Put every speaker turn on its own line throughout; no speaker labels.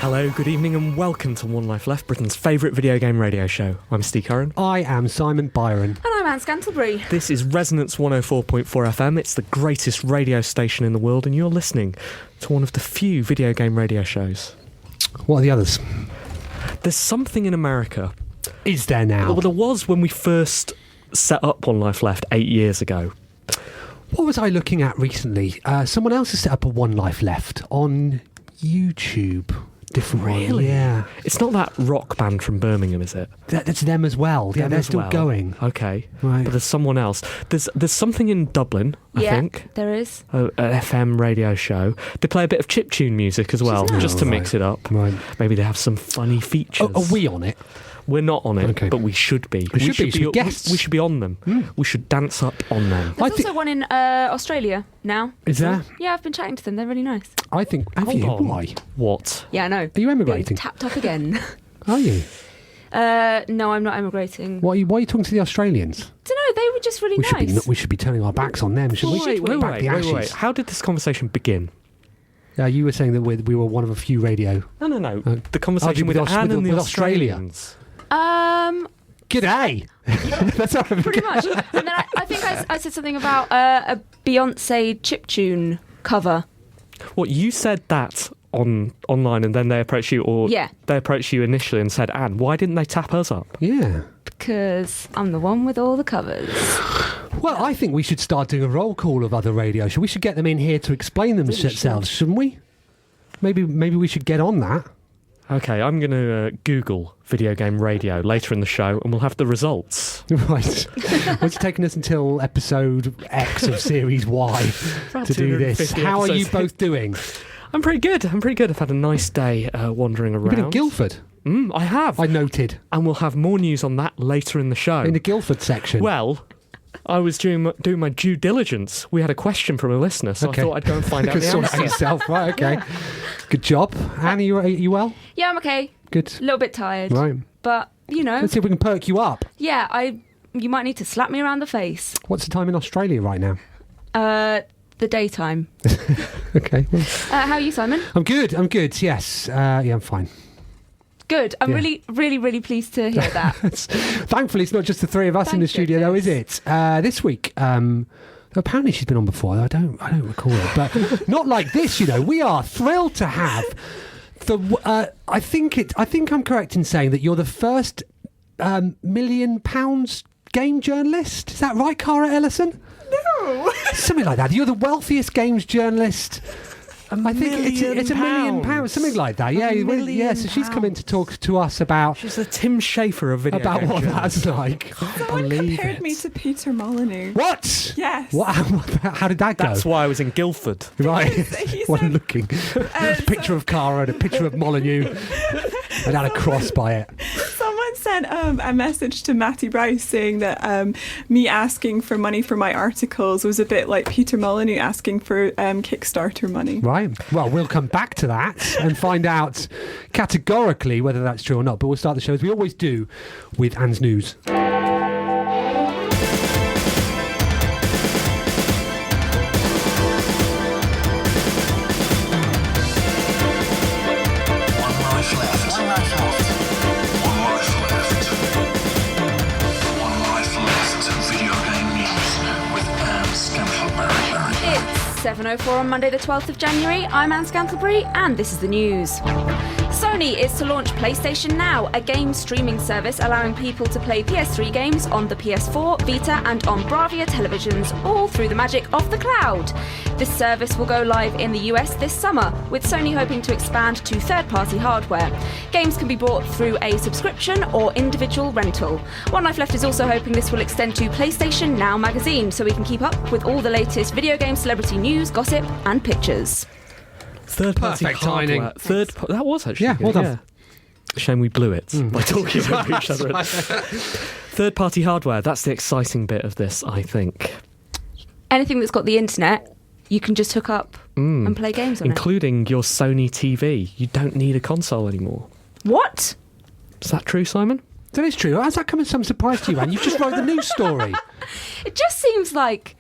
Hello, good evening and welcome to One Life Left, Britain's favourite video game radio show. I'm Steve Curran.
I am Simon Byron.
And I'm Anne Scantlebury.
This is Resonance 104.4 FM. It's the greatest radio station in the world and you're listening to one of the few video game radio shows.
What are the others?
There's something in America.
Is there now?
Well, there was when we first set up One Life Left 8 years ago.
What was I looking at recently? Someone else has set up a One Life Left on YouTube. Different
Really?
one. Yeah.
It's not that rock band from Birmingham, is it?
That's them as well. Yeah, they're still going.
Okay.
Right.
But there's someone else. There's something in Dublin, I think.
There is.
An FM radio show. They play a bit of chiptune music as well,
nice.
just to mix it up.
Right.
Maybe they have some funny features.
Are we on it?
We're not on it,
Okay.
but we should be.
We should be guests.
We should be on them. We should dance up on them.
There's also one in Australia now.
Is there?
Yeah, I've been chatting to them. They're really nice.
I think. Have
Hold
you?
on.
Why?
What?
Yeah, I know.
Are you emigrating?
Tapped up again.
Are you?
No, I'm not emigrating.
Why are you talking to the Australians?
Don't know. They were just really nice.
We should be turning our backs on them, shouldn't we?
Wait. How did this conversation begin?
You were saying that we were one of a few radio.
No. The conversation with Anne and the Australians.
G'day. That's how
Pretty much. And then I think I said something about a Beyonce chiptune cover.
What, you said that online and then they approached you, or
Yeah.
they approached you initially and said, Anne, why didn't they tap us up?
Yeah.
Because I'm the one with all the covers.
Well, I think we should start doing a roll call of other radio shows. We should get them in here to explain themselves, shouldn't we? Maybe we should get on that.
Okay, I'm going to Google video game radio later in the show and we'll have the results.
Right. Well, it's taken us until episode X of Series Y to do this. How are you both doing?
I'm pretty good. I've had a nice day wandering around.
You've been in Guildford?
I have.
I noted.
And we'll have more news on that later in the show.
In the Guildford section?
Well, I was doing my due diligence. We had a question from a listener, so I thought I'd go and find out the
sort
answer.
it yourself. Right, okay. Good job. Anne, are you well?
Yeah, I'm okay.
Good.
A little bit tired.
Right.
But, you know.
Let's see if we can perk you up.
Yeah, you might need to slap me around the face.
What's the time in Australia right now?
The daytime.
Okay. Well.
How are you, Simon?
I'm good, yes. I'm fine.
Good. I'm
Yeah.
really, really, really pleased to hear that.
Thankfully, it's not just the three of us in the studio, though, is it? This week, apparently she's been on before. I don't recall it, but not like this. You know, we are thrilled to have the. I think I'm correct in saying that you're the first £1 million game journalist. Is that right, Cara Ellison?
No.
Something like that. You're the wealthiest games journalist. I think it's £1 million, something like that. Yeah, so she's come in to talk to us about.
She's the Tim Schafer of video
about
game
what
journalists.
that's like.
Someone compared me to Peter Molyneux.
What?
Yes.
How did that go?
That's why I was in Guildford.
Right.
He
What
said-
looking. A picture of Cara and a picture of Molyneux. And had a cross by it.
Someone sent a message to Matty Bryce saying that me asking for money for my articles was a bit like Peter Molyneux asking for Kickstarter money.
Right. Well, we'll come back to that and find out categorically whether that's true or not. But we'll start the show as we always do with Anne's News.
It's 7:04 on Monday the 12th of January. I'm Anne Scantlebury and this is the news. So Sony is to launch PlayStation Now, a game streaming service allowing people to play PS3 games on the PS4, Vita and on Bravia televisions, all through the magic of the cloud. This service will go live in the US this summer, with Sony hoping to expand to third-party hardware. Games can be bought through a subscription or individual rental. One Life Left is also hoping this will extend to PlayStation Now magazine, so we can keep up with all the latest video game celebrity news, gossip and pictures.
Third-party
Perfect
hardware.
timing.
That was actually good.
Well done.
Shame we blew it by talking over each other. Third-party hardware, that's the exciting bit of this, I think.
Anything that's got the internet, you can just hook up and play games on
Including your Sony TV. You don't need a console anymore.
it. What?
Is that true, Simon?
That is true. How's that come as some surprise to you, Anne? You've just wrote the news story.
It just seems like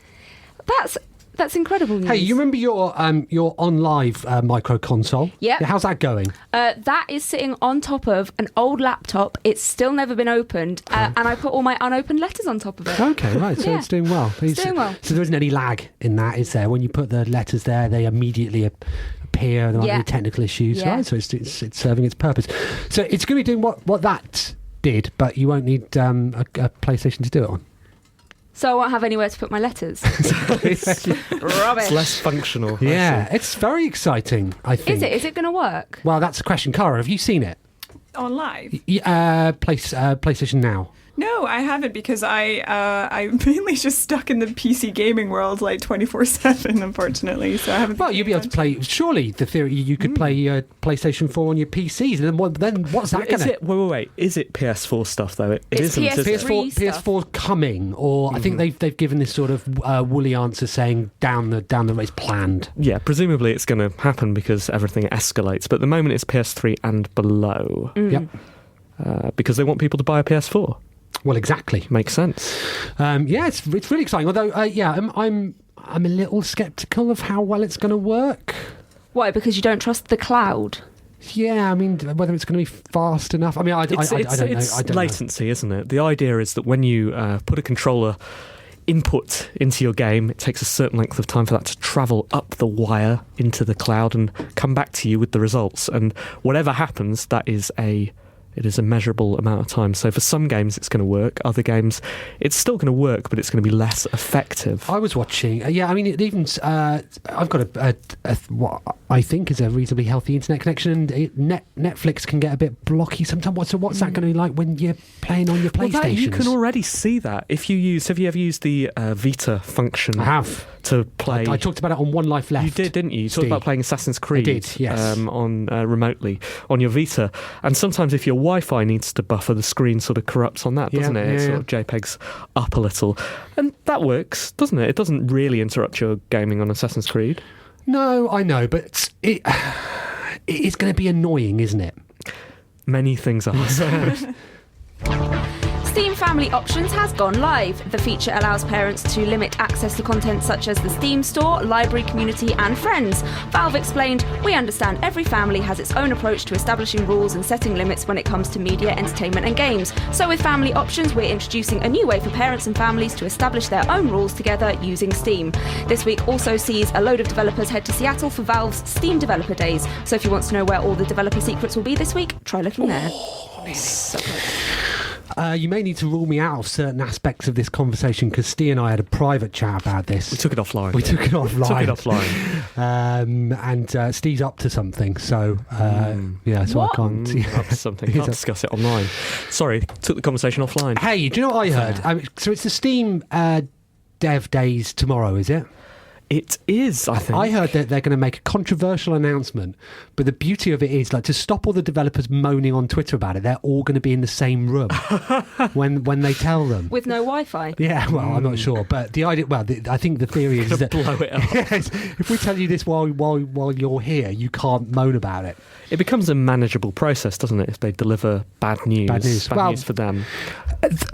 that's incredible news.
Hey, you remember your on live micro console?
Yep.
Yeah. How's that going?
That is sitting on top of an old laptop. It's still never been opened, and I put all my unopened letters on top of it.
Okay, right. So
Yeah.
it's doing well.
It's doing well.
So there isn't any lag in that, is there? When you put the letters there, they immediately appear. There aren't
Yeah.
any technical issues,
Yeah.
right? So it's serving its purpose. So it's going to be doing what that did, but you won't need a PlayStation to do it on.
So I won't have anywhere to put my letters.
It's
Rubbish.
less functional.
Yeah, it's very exciting, I think.
Is it? Is it going to work?
Well, that's the question. Cara, have you seen it?
On live?
PlayStation Now.
No, I haven't, because I'm mainly just stuck in the PC gaming world like 24/7, unfortunately. So I haven't.
Well, you'll be able to play. Surely, the theory you could play PlayStation 4 on your PCs, and then what's that going
Is
to?
it? Wait. Is it PS4 stuff though? It
It's
isn't. Is it?
PS3.
PS4 coming, or I think they've given this sort of woolly answer saying down the road it's planned.
Yeah, presumably it's going to happen because everything escalates. But at the moment it's PS3 and below,
Yep.
because they want people to buy a PS4.
Well, exactly.
Makes sense.
Yeah, it's really exciting. Although, I'm a little sceptical of how well it's going to work.
Why? Because you don't trust the cloud.
Yeah, I mean, whether it's going to be fast enough. I mean, I don't know.
It's
I don't know.
latency, isn't it? The idea is that when you put a controller input into your game, it takes a certain length of time for that to travel up the wire into the cloud and come back to you with the results. And whatever happens, it is a measurable amount of time. So for some games it's going to work, other games it's still going to work, but it's going to be less effective.
I was watching. I mean, it even. I've got what I think is a reasonably healthy internet connection, and Netflix can get a bit blocky sometimes. So what's that going to be like when you're playing on your PlayStation?
You can already see that if you use. Have you ever used the Vita function?
I have.
To play.
I talked about it on One Life Left.
You did, didn't you? You talked about playing Assassin's Creed.
I did, yes.
On remotely on your Vita, and sometimes if your Wi-Fi needs to buffer, the screen sort of corrupts on that, doesn't it? It sort of JPEGs up a little, and that works, doesn't it? It doesn't really interrupt your gaming on Assassin's Creed.
No, I know, but it's going to be annoying, isn't it?
Many things are.
Steam Family Options has gone live. The feature allows parents to limit access to content such as the Steam Store, library, community and friends. Valve explained, "We understand every family has its own approach to establishing rules and setting limits when it comes to media, entertainment and games. So with Family Options, we're introducing a new way for parents and families to establish their own rules together using Steam." This week also sees a load of developers head to Seattle for Valve's Steam Developer Days. So if you want to know where all the developer secrets will be this week, try looking there. So good.
You may need to rule me out of certain aspects of this conversation because Steve and I had a private chat about this.
We took it offline.
And Steve's up to something, so so
What?
I can't.
Up to something. I'll discuss it online. Sorry, took the conversation offline.
Hey, do you know what I heard? So it's the Steam Dev Days tomorrow, is it?
It is, I think.
I heard that they're going to make a controversial announcement, but the beauty of it is, like, to stop all the developers moaning on Twitter about it, they're all going to be in the same room when they tell them.
With no Wi-Fi.
Yeah, well, I'm not sure, but the idea. Well, I think the theory is that
blow it up.
Yes, if we tell you this while you're here, you can't moan about it.
It becomes a manageable process, doesn't it? If they deliver bad news. Bad news for them.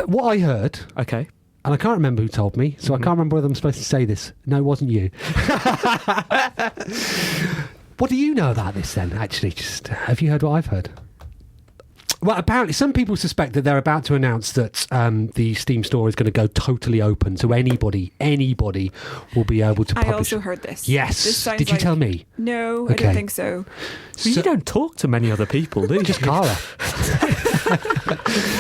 What I heard.
Okay.
And I can't remember who told me, so I can't remember whether I'm supposed to say this. No, it wasn't you. What do you know about this then, actually? Just have you heard what I've heard? Well, apparently some people suspect that they're about to announce that the Steam store is going to go totally open, so anybody will be able to publish.
I also heard this.
Yes.
This sounds
Did you tell me?
No,
Okay.
I don't think so.
Well, you don't talk to many other people, do you?
Just Cara.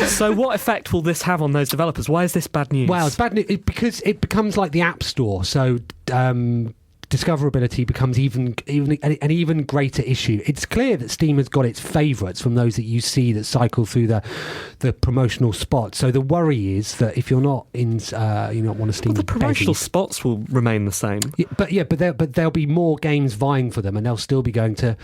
So what effect will this have on those developers? Why is this bad news?
Well, it's bad news because it becomes like the App Store. So discoverability becomes even an even greater issue. It's clear that Steam has got its favourites from those that you see that cycle through the promotional spots. So the worry is that if you're not in, you not one of Steam's
the promotional
bedding,
spots will remain the same.
but there'll be more games vying for them, and they'll still be going to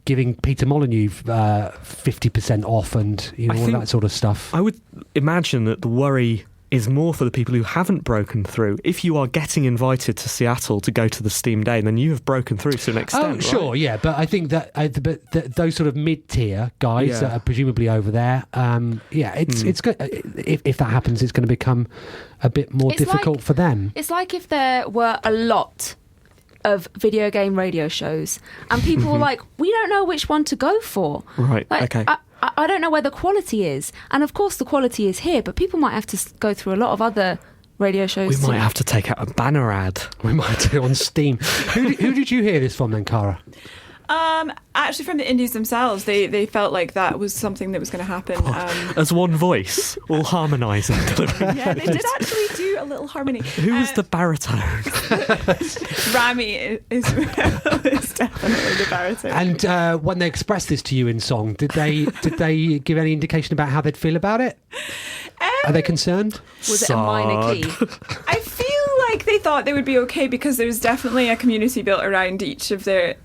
giving Peter Molyneux 50% off and all that sort of stuff.
I would imagine that the worry is more for the people who haven't broken through. If you are getting invited to Seattle to go to the Steam Day, then you have broken through to an extent.
Oh, sure,
right?
yeah, but I think that those sort of mid-tier guys that are presumably over there, it's good. If that happens, it's going to become a bit more difficult for them.
It's like if there were a lot of video game radio shows and people were like, we don't know which one to go for.
Right,
like,
okay.
I don't know where the quality is. And of course the quality is here, but people might have to go through a lot of other radio shows.
We might have to take out a banner ad.
We might do it on Steam. Who did you hear this from then, Cara?
Actually, from the indies themselves, they felt like that was something that was going to happen.
As one voice, all harmonising.
Yeah, they did actually do a little harmony.
Who was the baritone?
Rami is definitely the baritone.
And when they expressed this to you in song, did they give any indication about how they'd feel about it? Are they concerned?
Was it a minor key?
I feel like they thought they would be okay because there's definitely a community built around each of their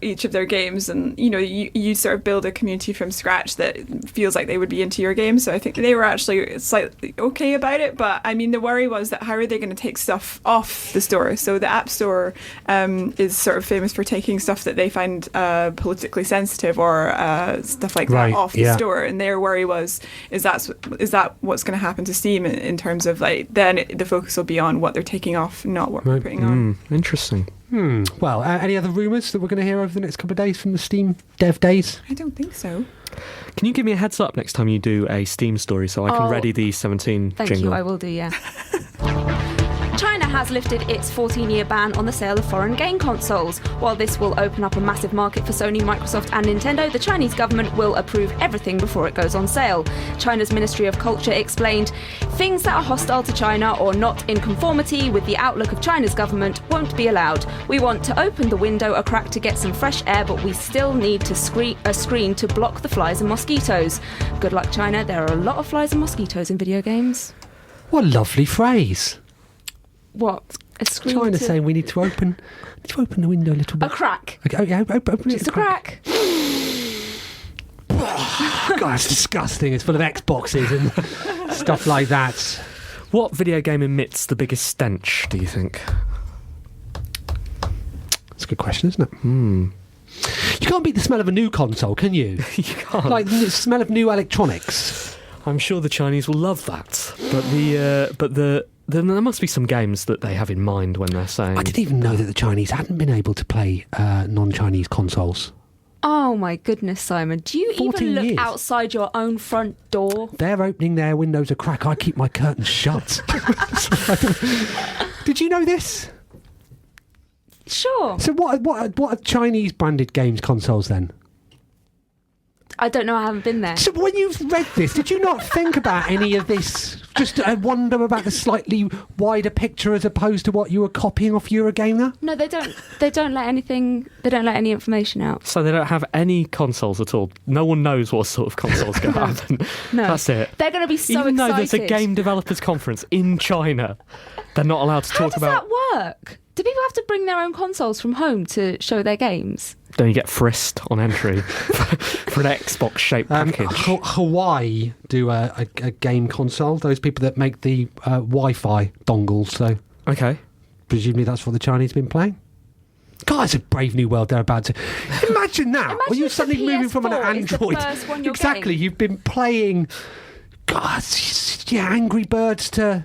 games, and you sort of build a community from scratch that feels like they would be into your game. So I think they were actually slightly okay about it. But I mean, the worry was that how are they going to take stuff off the store? So the App Store is sort of famous for taking stuff that they find politically sensitive or stuff like that off the store. And their worry was, is that what's going to happen to Steam in terms of like then the focus will be on what they're taking off, not what we're putting on.
Interesting.
Well, any other rumours that we're going to hear over the next couple of days from the Steam Dev Days?
I don't think so.
Can you give me a heads up next time you do a Steam story so I can ready the 17
Thank
jingle?
you, I will do, yeah. China has lifted its 14-year ban on the sale of foreign game consoles. While this will open up a massive market for Sony, Microsoft and Nintendo, the Chinese government will approve everything before it goes on sale. China's Ministry of Culture explained, "Things that are hostile to China or not in conformity with the outlook of China's government won't be allowed. We want to open the window a crack to get some fresh air, but we still need to a screen to block the flies and mosquitoes." Good luck, China. There are a lot of flies and mosquitoes in video games.
What a lovely phrase.
What? A screen
China saying we need to open the window a little bit.
A crack.
Okay, open
Just a crack.
God, it's disgusting. It's full of Xboxes and stuff like that.
What video game emits the biggest stench, do you think?
That's a good question, isn't it? You can't beat the smell of a new console, can you?
You can't.
Like the smell of new electronics.
I'm sure the Chinese will love that. But there must be some games that they have in mind when they're saying...
I didn't even know that the Chinese hadn't been able to play non-Chinese consoles.
Oh my goodness, Simon. Do you even look
years.
outside your own front door?
They're opening their windows a crack. I keep my curtains shut. Did you know this?
Sure.
So what are Chinese branded games consoles then?
I don't know, I haven't been there.
So when you've read this, did you not think about any of this? Just wonder about the slightly wider picture as opposed to what you were copying off Eurogamer?
No, they don't let any information out.
So they don't have any consoles at all. No one knows what sort of consoles going to happen.
No.
That's it.
They're going to be so
Even
excited.
though there's a game developers conference in China, they're not allowed to talk about...
How does that work? Do people have to bring their own consoles from home to show their games?
Then you get frisked on entry for an Xbox-shaped package.
Hawaii do a game console. Those people that make the Wi-Fi dongles. So
Okay.
presumably that's what the Chinese have been playing. God, it's a brave new world they're about to... Imagine that.
Imagine
Well, you're
if the
suddenly moving from an
PS4 is the
Android.
first one you're
Exactly.
getting.
You've been playing... God, yeah, Angry Birds to...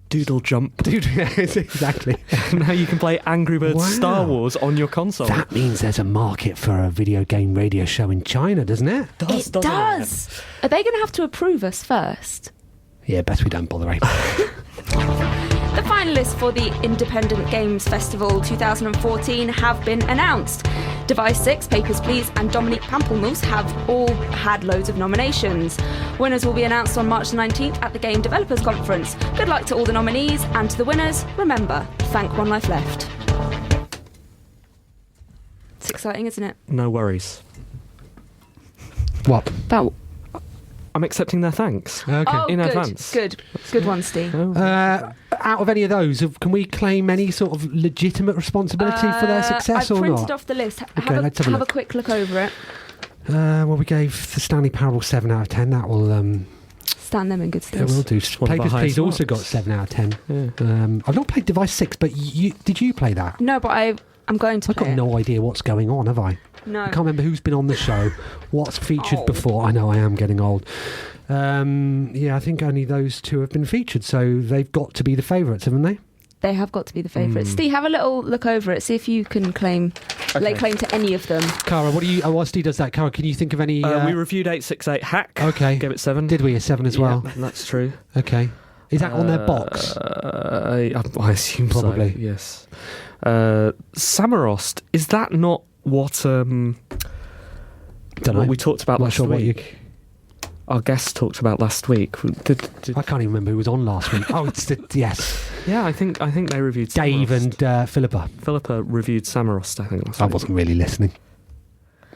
Doodle Jump.
Exactly.
Now you can play Angry Birds Star Wars on your console.
That means there's a market for a video game radio show in China, doesn't it?
It does. Are they going to have to approve us first?
Yeah, best we don't bother, eh?
The finalists for the Independent Games Festival 2014 have been announced. Device 6, Papers, Please and Dominique Pamplemousse have all had loads of nominations. Winners will be announced on March the 19th at the Game Developers Conference. Good luck to all the nominees, and to the winners, remember, thank One Life Left. It's exciting, isn't it?
No worries.
What?
About...
I'm accepting their thanks.
Okay.
In
good,
advance.
Good one, Steve.
Out of any of those, can we claim any sort of legitimate responsibility for their success
I've
or
printed
not?
off the list.
Let's have a
have a
look.
quick look over it.
Well, we gave the Stanley Parable 7 out of 10. That will...
Stand them in good
It
stead.
will do.
one of our
Papers, Please
highest
also got
marks.
7 out of 10.
Yeah.
I've not played Device 6, but did you play that?
No, but I'm going to
I've
play
got
it.
no idea what's going on, have I?
No.
I can't remember who's been on the show, what's featured
Oh.
before. I know I am getting old. I think only those two have been featured, so they've got to be the favourites, haven't they?
They have got to be the favourites. Steve, have a little look over it. See if you can lay claim to any of them.
Cara, while Steve does that, Cara, can you think of any...
We reviewed 868 Hack.
Okay.
Gave it 7.
Did we? A 7 as well?
Yeah, that's true.
Okay. Is that on their box?
I assume
Probably.
so, yes. Samarost, is that not what we talked about
Not
last
sure what you...
week? Our guest talked about last week.
I can't even remember who was on last week. Oh, yes.
Yeah, I think they reviewed
Dave
Samarost.
and Philippa.
Philippa reviewed Samarost, I think. Last
I
week.
wasn't really listening.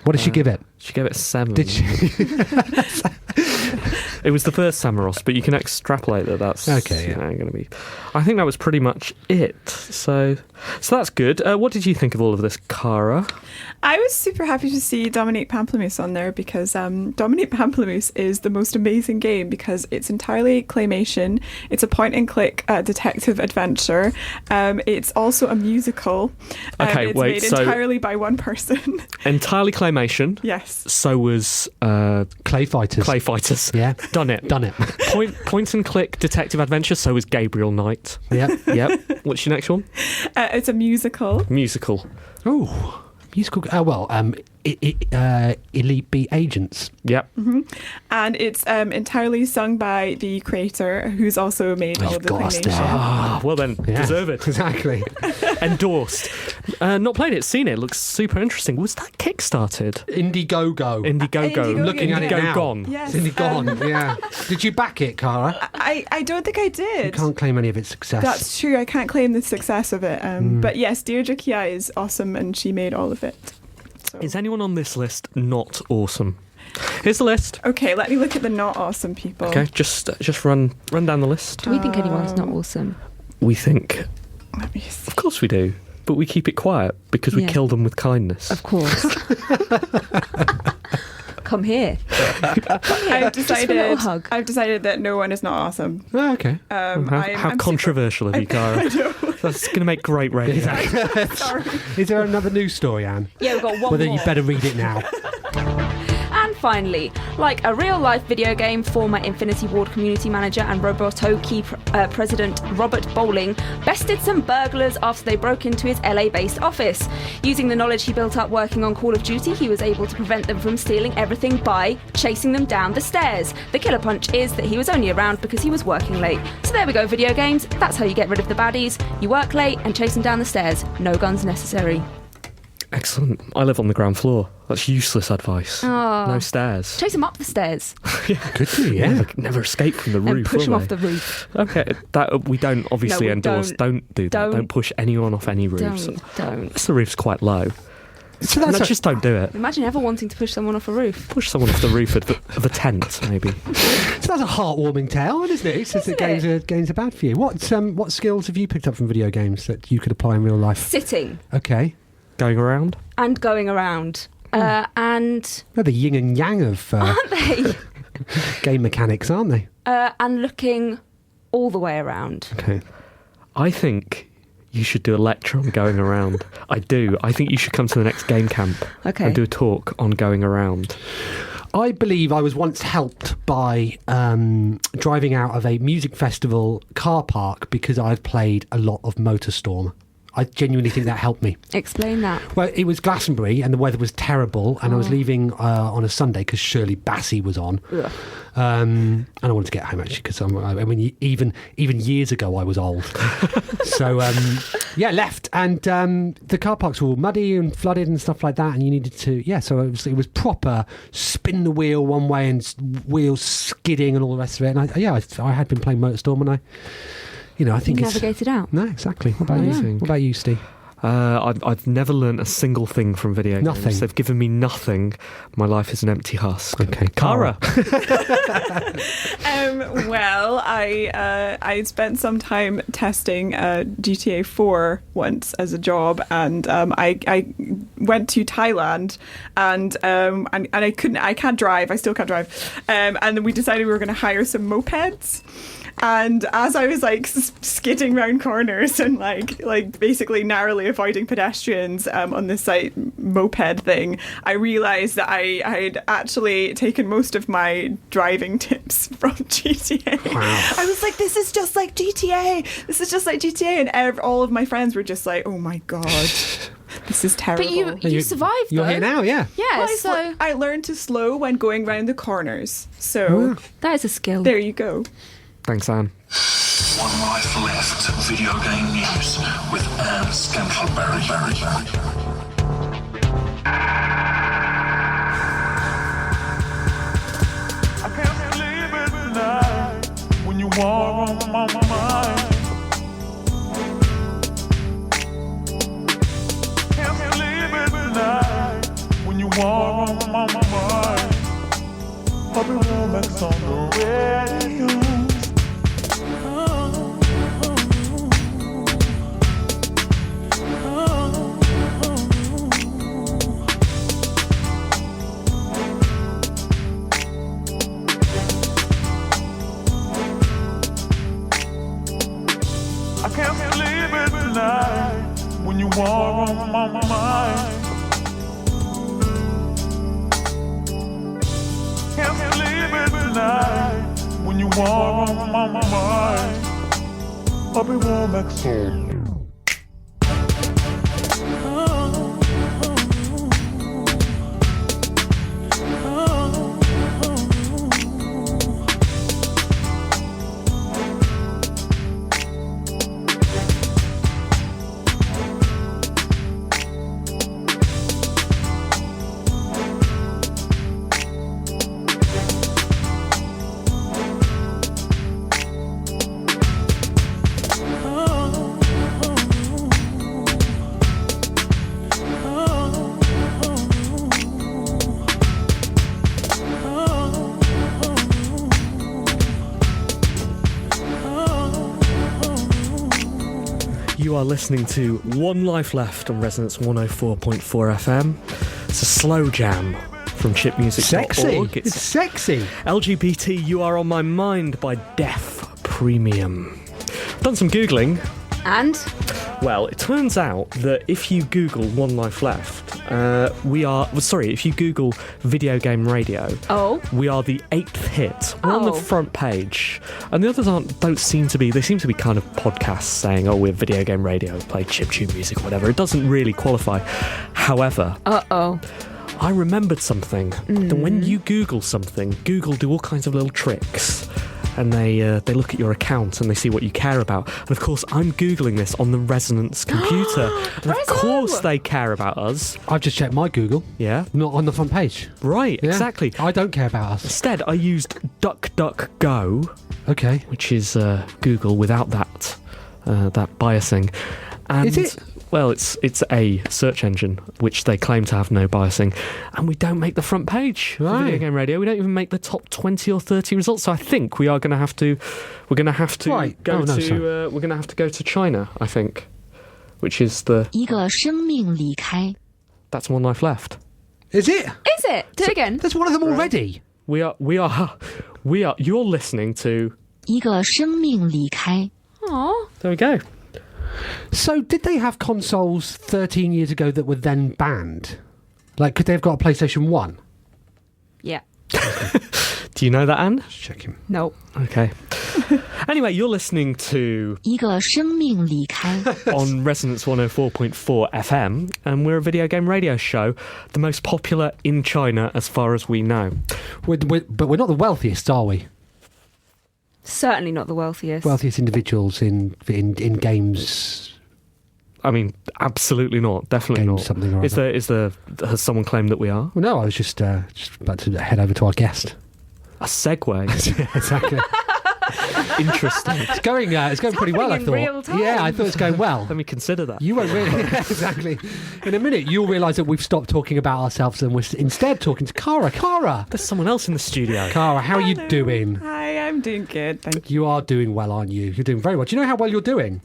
What did she give it?
She gave it 7.
Did she?
It was the first Samarost, but you can extrapolate that.
Okay, yeah.
Going to be. I think that was pretty much it. So that's good. What did you think of all of this, Cara?
I was super happy to see Dominique Pamplemousse on there because Dominique Pamplemousse is the most amazing game because it's entirely claymation. It's a point-and-click detective adventure. It's also a musical.
Okay,
it's
wait,
made
so-
entirely by one person.
Entirely claymation.
Yes.
So was
Clay Fighters.
Clay Fighters.
Yeah.
Done it. Point and click detective adventure. So was Gabriel Knight.
Yeah.
Yep. What's your next one?
It's a musical.
Oh, musical. Elite Beat Agents.
Yep.
And it's entirely sung by the creator who's also made all of the
got us there.
claymation.
Ah, well then,
Yeah.
deserve it.
Exactly.
Endorsed. Not played it, seen it. Looks super interesting. Was that kickstarted?
Indiegogo.
Indiegogo.
Indiegogo.
Looking at it now.
Gone.
Yes.
Indiegogo. Yeah. Did you back it, Cara?
I don't think I did.
You can't claim any of its success.
That's true. I can't claim the success of it. But yes, Deirdre Kia is awesome and she made all of it. So.
Is anyone on this list not awesome? Here's the list.
Okay, let me look at the not awesome people.
Okay, just run down the list.
Do we think anyone's not awesome?
We think,
Let me see.
of course we do, but we keep it quiet because we
Yeah.
kill them with kindness.
Of course. Come here.
I've
Just a little hug.
decided that no one is not awesome.
Oh, okay.
How controversial of you, Cara. That's going to make great radio.
Sorry.
Is there another news story, Anne?
Yeah, we've got one
Well, then
more.
you better read it now.
And finally, like a real-life video game, former Infinity Ward community manager and Robotoki president Robert Bowling bested some burglars after they broke into his LA-based office. Using the knowledge he built up working on Call of Duty, he was able to prevent them from stealing everything by chasing them down the stairs. The killer punch is that he was only around because he was working late. So there we go, video games. That's how you get rid of the baddies. You work late and chase them down the stairs. No guns necessary.
Excellent. I live on the ground floor. That's useless advice.
Oh.
No stairs.
Chase them up the stairs
Good to you, yeah.
Never escape from the
and
roof.
push them
will
off
they?
the roof.
Okay, that we don't obviously
No, we
endorse. Don't do that.
Don't.
Don't push anyone off any roofs.
Don't.
Unless the roof's quite low.
So
No,
that's
just don't do it.
Imagine ever wanting to push someone off a roof.
Push someone off the roof of a tent, maybe.
so that's a heartwarming tale, isn't it? It says that games are bad for you. What skills have you picked up from video games that you could apply in real life?
Sitting
Okay.
Going around?
and going around. And
They're the yin and yang of
aren't they?
game mechanics, aren't they?
And looking all the way around.
Okay.
I think you should do a lecture on going around. I do. I think you should come to the next game camp
Okay.
and do a talk on going around.
I believe I was once helped by driving out of a music festival car park because I'd played a lot of MotorStorm. I genuinely think that helped me.
Explain that.
Well, it was Glastonbury and the weather was terrible, and I was leaving on a Sunday because Shirley Bassey was on. And I wanted to get home actually because even years ago I was old. So left, and the car parks were all muddy and flooded and stuff like that, and you needed to so it was proper spin the wheel one way and wheels skidding and all the rest of it. And I had been playing MotorStorm, and I think
navigated out.
No, exactly. What about you? What about you, Steve?
I've never learnt a single thing from video games.
Nothing.
They've given me nothing. My life is an empty husk.
Okay,
Cara.
Well, I spent some time testing GTA 4 once as a job, and I went to Thailand, and I can't drive. I still can't drive, and then we decided we were going to hire some mopeds. And as I was like skidding around corners and like basically narrowly avoiding pedestrians on this moped thing, I realised that I had actually taken most of my driving tips from GTA.
Wow.
I was like, this is just like GTA. This is just like GTA, and all of my friends were just like, oh my god. This is terrible.
But you survived,
You're
though.
here now, yeah.
Yeah,
Well,
so
I learned to slow when going round the corners. So
that is a skill.
there you go.
Thanks, Anne.
One Life Left video game news with Anne Scantleberry.
I can't sleep at night when you are on my mind. Can't sleep at night when you are on my mind. Puppy romance on the radio. I can't sleep at night when you are on my mind. Can't sleep at night when you are on my mind. I'll be warm back soon.
You are listening to One Life Left on Resonance 104.4 FM. It's a slow jam from chipmusic.org.
Sexy. It's sexy.
LGBT You Are On My Mind by Def Premium. Done some Googling.
And
Well, it turns out that if you Google One Life Left, if you Google video game radio, we are the 8th hit. We're on the front page. And the others they seem to be kind of podcasts saying, we're video game radio, play chiptune music or whatever. It doesn't really qualify. However, I remembered something. That when you Google something, Google do all kinds of little tricks. And they look at your account and they see what you care about. And of course, I'm Googling this on the Resonance computer. And of course they care about us.
I've just checked my Google.
Yeah.
Not on the front page.
Right,
Yeah.
exactly.
I don't care about us.
Instead, I used DuckDuckGo,
Okay.
which is Google without that biasing. And
Is it?
Well, it's a search engine which they claim to have no biasing, and we don't make the front page for
Right.
Video Game Radio. We don't even make the top 20 or 30 results. So I think we are going to have to. We're going to have to
Right.
go
Oh, no,
to.
sorry.
We're going to have to go to China. I think, which is the.
一个生命离开。
That's One Life Left.
Is it?
is it? Do it again.
There's one of them already.
We are. You're listening to.
一个生命离开。
Aw.
There we go.
So, did they have consoles 13 years ago that were then banned? Like, could they have got a PlayStation 1?
Yeah.
Do you know that, Anne?
Let's check him.
No.
Okay. Anyway, you're listening to
一个生命离开
on Resonance 104.4 FM, and we're a video game radio show, the most popular in China as far as we know.
But we're not the wealthiest, are we?
Certainly not the wealthiest.
Wealthiest individuals in games.
I mean, absolutely not. Definitely
Game
not.
something or other.
Has someone claimed that we are?
Well, no, I was just about to head over to our guest.
A segue.
Yeah, exactly.
Interesting.
It's going pretty well, I
happening
thought.
in real time.
Yeah, I thought it's going well.
Let me consider that.
You won't really. Yeah, exactly. In a minute, you'll realise that we've stopped talking about ourselves and we're instead talking to Cara. Cara,
There's someone else in the studio.
Cara, how are you
Hello.
doing?
Hi, I'm doing good, thank you.
You are doing well, aren't you? You're doing very well. Do you know how well you're doing?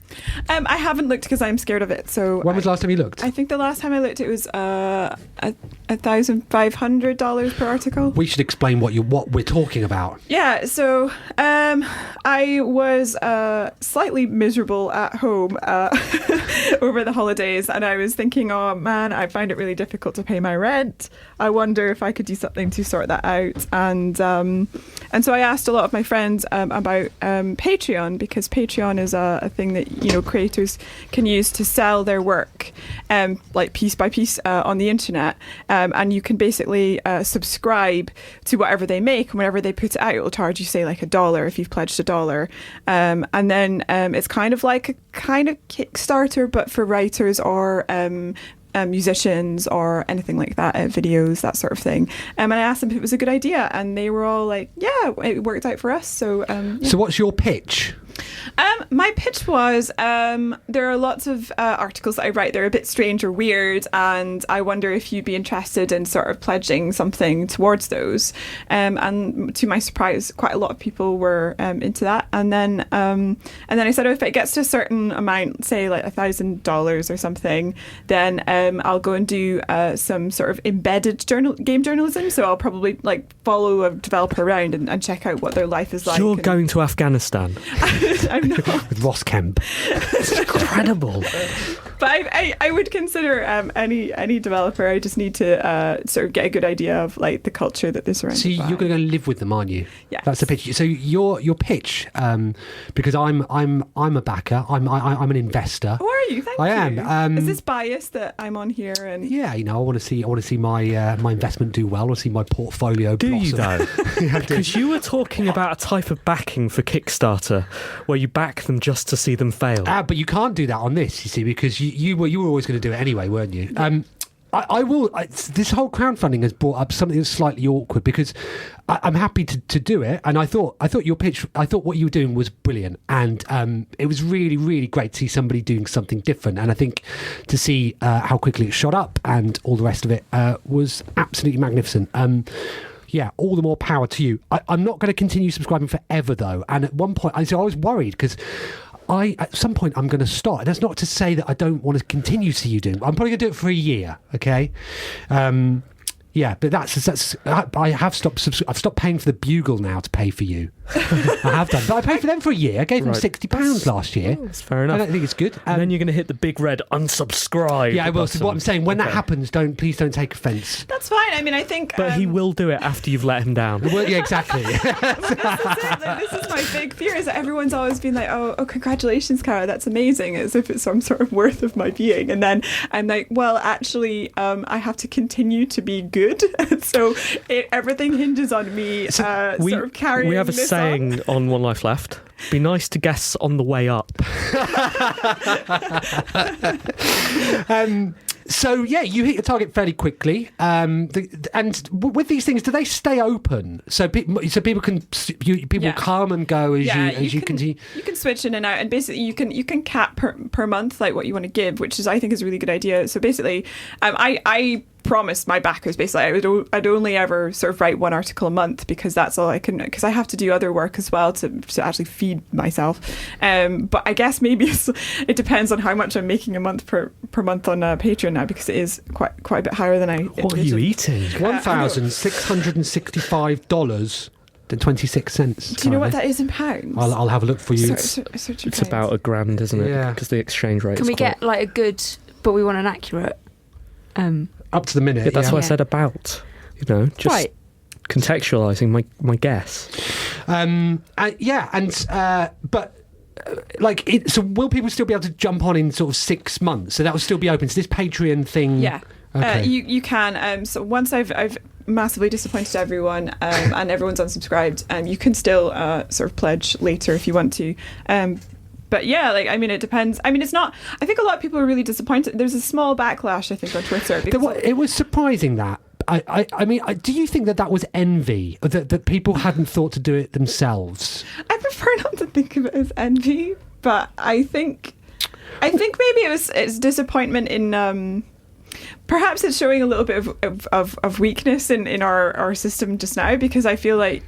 I haven't looked because I'm scared of it. So
When was the last time you looked?
I think the last time I looked, it was $1,500 per article.
We should explain what we're talking about.
Yeah, so I was slightly miserable at home over the holidays, and I was thinking, oh man, I find it really difficult to pay my rent. I wonder if I could do something to sort that out. And so I asked a lot of my friends about Patreon, because Patreon is a thing that creators can use to sell their work, like piece by piece on the internet, and you can basically subscribe to whatever they make, and whenever they put it out, it'll charge you, say, like $1 if you've pledged $1, and then it's kind of like a kind of Kickstarter, but for writers or musicians or anything like that, videos, that sort of thing. And I asked them if it was a good idea, and they were all like, yeah, it worked out for us. So yeah.
So what's your pitch?
My pitch was there are lots of articles that I write. They're a bit strange or weird, and I wonder if you'd be interested in sort of pledging something towards those. And to my surprise, quite a lot of people were into that. And then I said, if it gets to a certain amount, say like $1,000 or something, then I'll go and do some sort of embedded game journalism. So I'll probably like follow a developer around and check out what their life is like.
You're going to Afghanistan.
I'm not.
With Ross Kemp.
It's incredible.
But I would consider any developer. I just need to sort of get a good idea of like the culture that this surrounded
So you're
by.
going to go live with them, aren't you?
Yes.
That's the pitch. So your pitch, because I'm a backer. I'm an investor.
Oh, are you? Thank
I
you.
am.
Is this biased that I'm on here? And
Yeah, I want to see my my investment do well. I want to see my portfolio
Do you
blossom.
though? Because you were talking about a type of backing for Kickstarter where you back them just to see them fail.
But you can't do that on this, you see, because you were always going to do it anyway, weren't you? This whole crowdfunding has brought up something that's slightly awkward, because I'm happy to do it, and I thought your pitch, I thought what you were doing was brilliant, and it was really, really great to see somebody doing something different, and I think to see how quickly it shot up and all the rest of it was absolutely magnificent. Yeah, all the more power to you. I'm not going to continue subscribing forever, though, and at one point, I was worried, because at some point I'm going to stop. That's not to say that I don't want to continue to see you doing. I'm probably going to do it for a year, okay? Yeah, but I have stopped. I've stopped paying for the Bugle now to pay for you. I have done, but I paid for them for a year. I gave them £60 last year.
That's fair enough.
I don't think it's good.
And then you're going to hit the big red unsubscribe.
Yeah, well,
button.
so what I'm saying, when that
Okay.
happens, please don't take offence.
that's fine. I mean, I think.
But he will do it after you've let him down.
Well, yeah, exactly.
This is it. Like, this is my big fear, is that everyone's always been like, oh, congratulations, Cara, that's amazing, as if it's some sort of worth of my being. And then I'm like, well, actually, I have to continue to be good. So everything hinges on me sort of carrying
We have a
this
saying on One Life Left: be nice to guests on the way up.
So yeah, you hit your target fairly quickly. And with these things, do they stay open? So people can
Yeah.
come and go as you
can,
continue.
You can switch in and out, and basically you can cap per month like what you want to give, which is, I think, is a really good idea. So basically, I promised my backers basically I'd only ever sort of write one article a month, because that's all I can, because I have to do other work as well to actually feed myself. But I guess maybe it depends on how much I'm making a month per month on Patreon now, because it is quite a bit higher than I.
What are you eating?
$1,665 and 26 cents.
Do you know what that is in pounds?
I'll have a look for you.
Search in
It's
pounds.
about $1,000, isn't it?
Yeah.
Because the exchange rate.
Can
is
we
quite...
get like a good, but we want an accurate?
Up to the minute.
Yeah, that's
yeah.
why I said about. Just
Right.
contextualising my guess.
So will people still be able to jump on in sort of 6 months? So that will still be open. So this Patreon thing.
Yeah.
Okay.
You can. So once I've massively disappointed everyone and everyone's unsubscribed, you can still sort of pledge later if you want to. But yeah, it depends. It's not. I think a lot of people are really disappointed. There's a small backlash, I think, on Twitter.
It was surprising that. Do you think that was envy, that people hadn't thought to do it themselves?
I prefer not to think of it as envy, but I think maybe it's disappointment in. Perhaps it's showing a little bit of weakness in our system just now, because I feel like,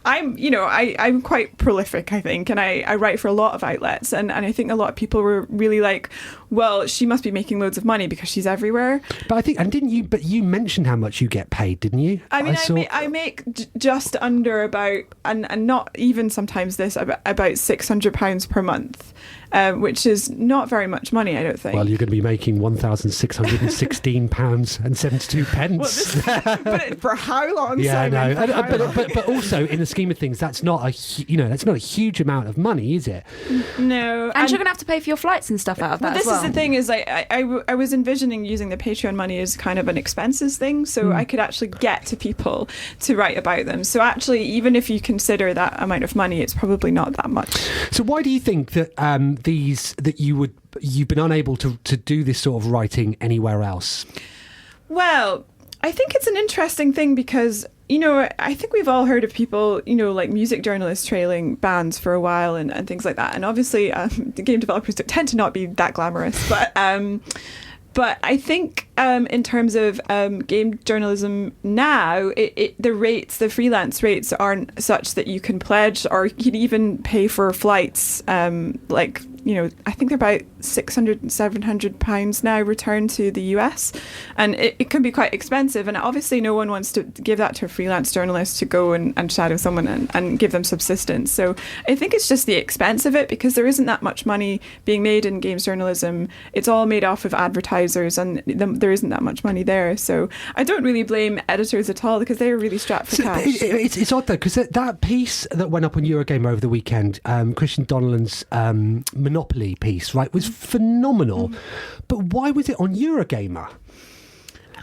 I'm quite prolific, I think, and I write for a lot of outlets, and I think a lot of people were really like, well, she must be making loads of money because she's everywhere.
But I think, and didn't you? But you mentioned how much you get paid, didn't you?
I make just under about, and not even sometimes this, about £600 per month, which is not very much money, I don't think.
Well, you're going to be making £1,616.72.
But for how long?
Yeah,
Simon?
no. But also, in the scheme of things, that's not a huge amount of money, is it?
And
No.
you're going to have to pay for your flights and stuff out of that as well.
This is the thing, is I was envisioning using the Patreon money as kind of an expenses thing, so I could actually get to people to write about them. So actually, even if you consider that amount of money, it's probably not that much.
So why do you think that you've been unable to do this sort of writing anywhere else?
Well, I think it's an interesting thing because, I think we've all heard of people, like music journalists trailing bands for a while and things like that. And obviously, the game developers tend to not be that glamorous. But I think in terms of game journalism now, the freelance rates aren't such that you can pledge or you can even pay for flights. I think they're about £600 and £700 now return to the US, and it can be quite expensive, and obviously no one wants to give that to a freelance journalist to go and shadow someone and give them subsistence. So I think it's just the expense of it, because there isn't that much money being made in games journalism. It's all made off of advertisers, and there isn't that much money there. So I don't really blame editors at all, because they're really strapped for cash.
It's odd though, because that piece that went up on Eurogamer over the weekend, Christian Donnellan's Monopoly piece, right, was phenomenal. But why was it on Eurogamer?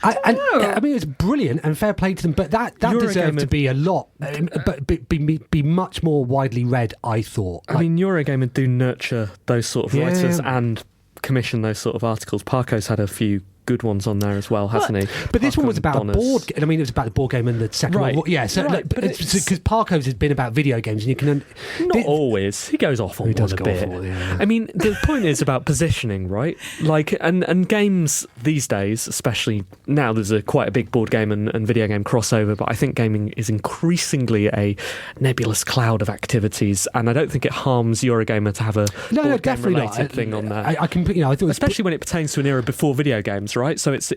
I mean, it was brilliant and fair play to them, but that deserved to be a lot, but be much more widely read, I thought.
I mean, Eurogamer do nurture those sort of writers and commission those sort of articles. Parko's had a few good ones on there as well, hasn't he?
But this one was about a board. I mean, it was about the board game and the second one. Yeah, so because Parko's has been about video games, and you can
not always. He goes off on one a bit. I mean, the point is about positioning, right? Like, and games these days, especially now, there's quite a big board game and video game crossover. But I think gaming is increasingly a nebulous cloud of activities, and I don't think it harms Eurogamer to have a board game related thing on there.
I can, I thought,
especially when it pertains to an era before video games. Right, so it's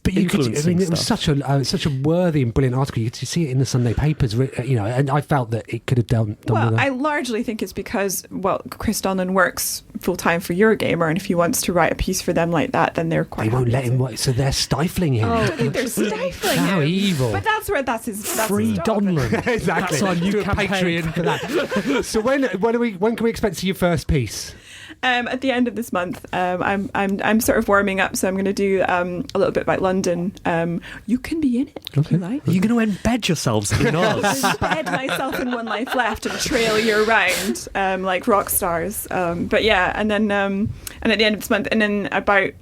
but
influencing
it was such a worthy and brilliant article. You could see it in the Sunday papers, and I felt that it could have done
well.
with
I largely think it's because Chris Donlan works full time for Eurogamer, and if he wants to write a piece for them like that, then they're quite.
They won't let him work, so they're stifling him.
Oh, I think they're stifling him.
How evil!
But that's his
free Donlan.
Exactly.
That's our new
Patreon for that. So when can we expect to see your first piece?
At the end of this month, I'm sort of warming up, so I'm going to do a little bit about London. You can be in it if you like.
You're going to embed yourselves in us.
Embed myself in One Life Left and trail you around like rock stars. But yeah, and then and at the end of this month, and then about.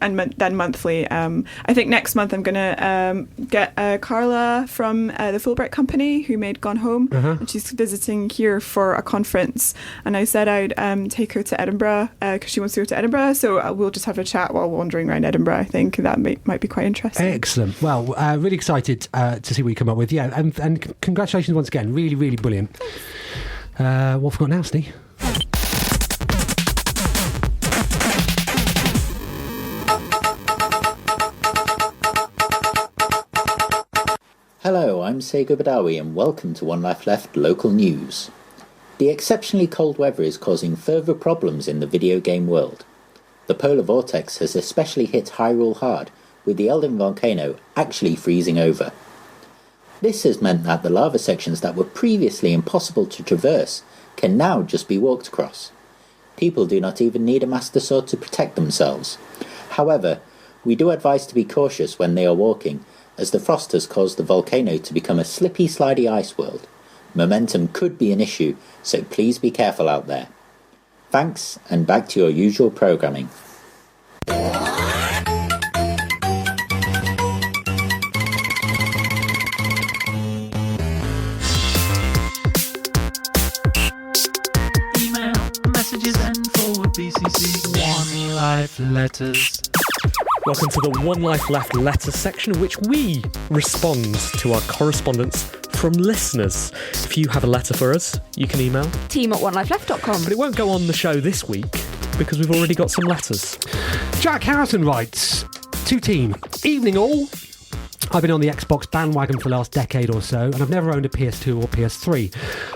And then monthly. I think next month I'm going to get Carla from the Fulbright Company, who made Gone Home, and she's visiting here for a conference. And I said I'd take her to Edinburgh because she wants to go to Edinburgh. So we'll just have a chat while wandering around Edinburgh. I think that might be quite interesting.
Excellent. Well, really excited to see what you come up with. Yeah, and congratulations once again. Really, really brilliant. What have we got now, Steve?
Hello, I'm Sega Badawi and welcome to One Life Left Local News. The exceptionally cold weather is causing further problems in the video game world. The polar vortex has especially hit Hyrule hard, with the Elden volcano actually freezing over. This has meant that the lava sections that were previously impossible to traverse can now just be walked across. People do not even need a Master Sword to protect themselves. However, we do advise to be cautious when they are walking, as the frost has caused the volcano to become a slippy, slidey ice world. Momentum could be an issue, so please be careful out there. Thanks, and back to your usual programming.
Email, messages, and forward BCC. One Life Letters.
Welcome to the One Life Left letter section, in which we respond to our correspondence from listeners. If you have a letter for us, you can email
team@onelifeleft.com.
but it won't go on the show this week because we've already got some letters.
Jack Harrison writes, to team, evening all. I've been on the Xbox bandwagon for the last decade or so, and I've never owned a PS2 or PS3.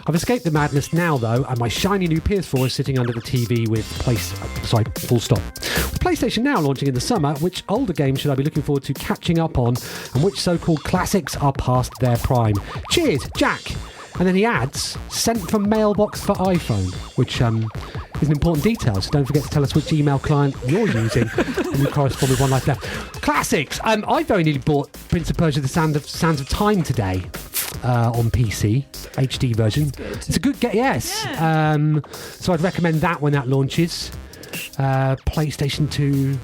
I've escaped the madness now, though, and my shiny new PS4 is sitting under the TV with full stop. With PlayStation Now launching in the summer, which older games should I be looking forward to catching up on, and which so-called classics are past their prime? Cheers, Jack! And then he adds, sent from mailbox for iPhone, which is an important detail, so don't forget to tell us which email client you're using when you correspond with One Life Left. Classics! I very nearly bought Prince of Persia: The Sands of Time today on PC, HD version. It's a good game, yes.
Yeah.
So I'd recommend that when that launches. PlayStation 2...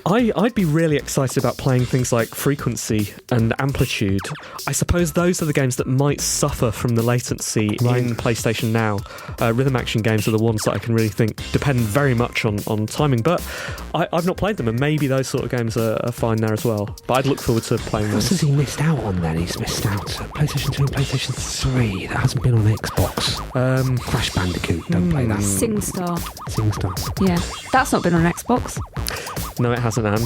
I'd be really excited about playing things like Frequency and Amplitude. I suppose those are the games that might suffer from the latency in PlayStation Now. Rhythm action games are the ones that I can really think depend very much on timing, but I've not played them, and maybe those sort of games are fine there as well. But I'd look forward to playing those.
What has he missed out on then? He's missed out PlayStation 2 and PlayStation 3. That hasn't been on Xbox. Crash Bandicoot, don't play that.
SingStar.
SingStar.
Yeah, that's not been on Xbox.
No, it hasn't, Anne.